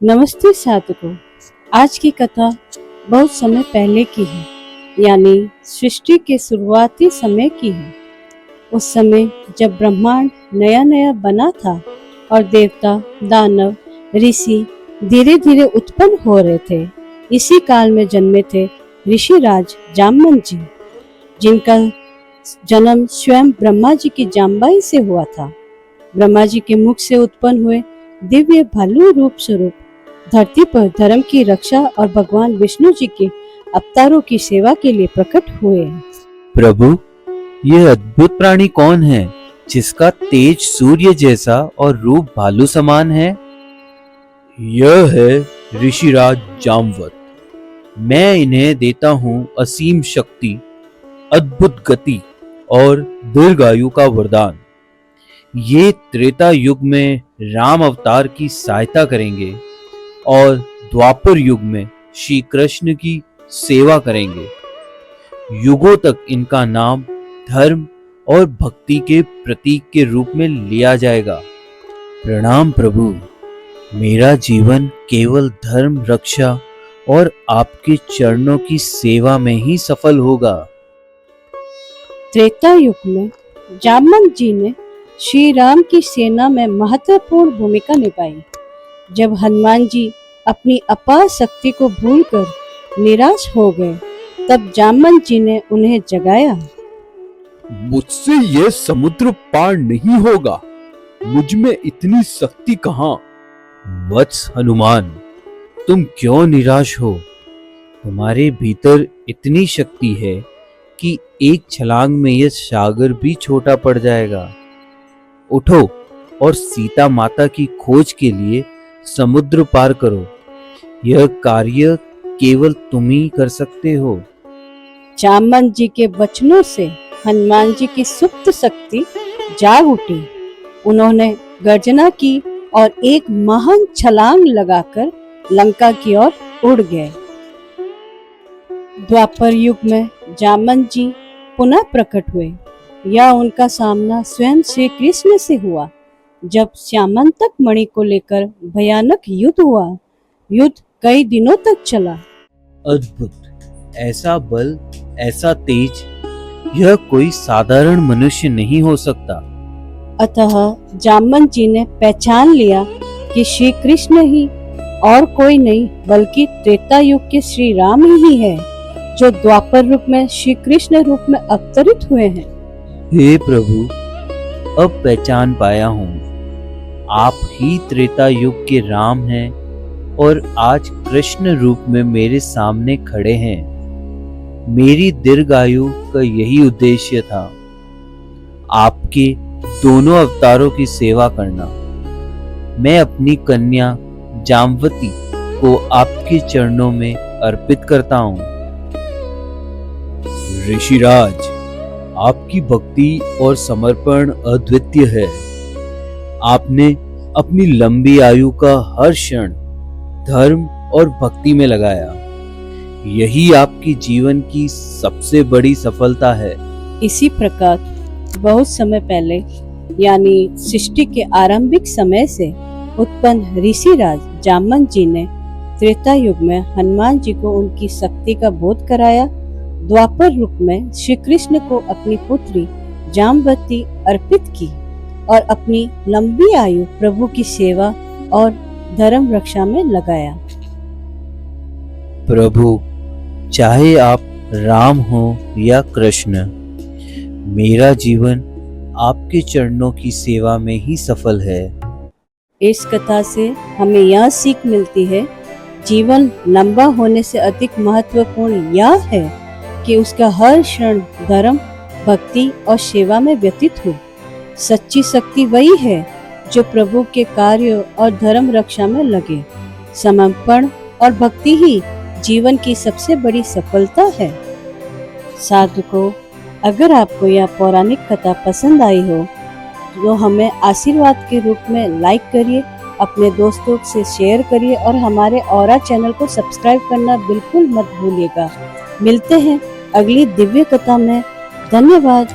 नमस्ते साधकों। आज की कथा बहुत समय पहले की है, यानी सृष्टि के शुरुआती समय की है। उस समय जब ब्रह्मांड नया नया बना था और देवता, दानव, ऋषि धीरे धीरे उत्पन्न हो रहे थे। इसी काल में जन्मे थे ऋषिराज जामवंत जी, जिनका जन्म स्वयं ब्रह्मा जी की जामबाई से हुआ था। ब्रह्मा जी के मुख से उत्पन्न हुए दिव्य भालू रूप स्वरूप धरती पर धर्म की रक्षा और भगवान विष्णु जी के अवतारों की सेवा के लिए प्रकट हुए। प्रभु, यह अद्भुत प्राणी कौन है जिसका तेज सूर्य जैसा और रूप भालू समान है? यह है ऋषिराज जामवंत। मैं इन्हें देता हूँ असीम शक्ति, अद्भुत गति और दीर्घायु का वरदान। ये त्रेता युग में राम अवतार की सहायता करेंगे और द्वापर युग में श्री कृष्ण की सेवा करेंगे। युगों तक इनका नाम धर्म और भक्ति के प्रतीक के रूप में लिया जाएगा। प्रणाम प्रभु, मेरा जीवन केवल धर्म रक्षा और आपके चरणों की सेवा में ही सफल होगा। त्रेता युग में जामवंत जी ने श्री राम की सेना में महत्वपूर्ण भूमिका निभाई। जब हनुमान जी अपनी अपार शक्ति को भूलकर निराश हो गए, तब जामवंत जी ने उन्हें जगाया। मुझसे यह समुद्र पार नहीं होगा, मुझ में इतनी शक्ति कहाँ। वत्स हनुमान, तुम क्यों निराश हो? तुम्हारे भीतर इतनी शक्ति है कि एक छलांग में यह सागर भी छोटा पड़ जाएगा। उठो और सीता माता की खोज के लिए समुद्र पार करो। यह कार्य केवल तुम ही कर सकते हो। जामवंत जी के वचनों से हनुमान जी की सुप्त शक्ति जाग उठी। उन्होंने गर्जना की और एक महान छलांग लगाकर लंका की ओर उड़ गए। द्वापर युग में जामवंत जी पुनः प्रकट हुए। यह उनका सामना स्वयं श्री कृष्ण से हुआ। जब श्यामंतक मणि को लेकर भयानक युद्ध हुआ। युद्ध कई दिनों तक चला। अद्भुत, ऐसा बल, ऐसा तेज, यह कोई साधारण मनुष्य नहीं हो सकता। अतः जामवंत जी ने पहचान लिया कि श्री कृष्ण ही और कोई नहीं बल्कि त्रेता युग के श्री राम ही है, जो द्वापर रूप में श्री कृष्ण रूप में अवतरित हुए हैं। हे प्रभु, अब पहचान पाया हूँ, आप ही त्रेता युग के राम हैं और आज कृष्ण रूप में मेरे सामने खड़े हैं। मेरी दीर्घायु का यही उद्देश्य था, आपके दोनों अवतारों की सेवा करना। मैं अपनी कन्या जामवती को आपके चरणों में अर्पित करता हूँ। ऋषिराज, आपकी भक्ति और समर्पण अद्वितीय है। आपने अपनी लंबी आयु का हर क्षण धर्म और भक्ति में लगाया। यही आपकी जीवन की सबसे बड़ी सफलता है। इसी प्रकार बहुत समय पहले, यानी सृष्टि के आरंभिक समय से उत्पन्न ऋषिराज जामवंत जी ने त्रेता युग में हनुमान जी को उनकी शक्ति का बोध कराया। द्वापर रूप में श्री कृष्ण को अपनी पुत्री जामवती अर्पित की और अपनी लंबी आयु प्रभु की सेवा और धर्म रक्षा में लगाया। प्रभु, चाहे आप राम हो या कृष्ण, मेरा जीवन आपके चरणों की सेवा में ही सफल है। इस कथा से हमें यह सीख मिलती है, जीवन लंबा होने से अधिक महत्वपूर्ण यह है कि उसका हर क्षण धर्म, भक्ति और सेवा में व्यतीत हो। सच्ची शक्ति वही है जो प्रभु के कार्य और धर्म रक्षा में लगे। समर्पण और भक्ति ही जीवन की सबसे बड़ी सफलता है। साधकों, अगर आपको यह पौराणिक कथा पसंद आई हो तो हमें आशीर्वाद के रूप में लाइक करिए, अपने दोस्तों से शेयर करिए और हमारे औरा चैनल को सब्सक्राइब करना बिल्कुल मत भूलिएगा। मिलते हैं अगली दिव्य कथा में। धन्यवाद।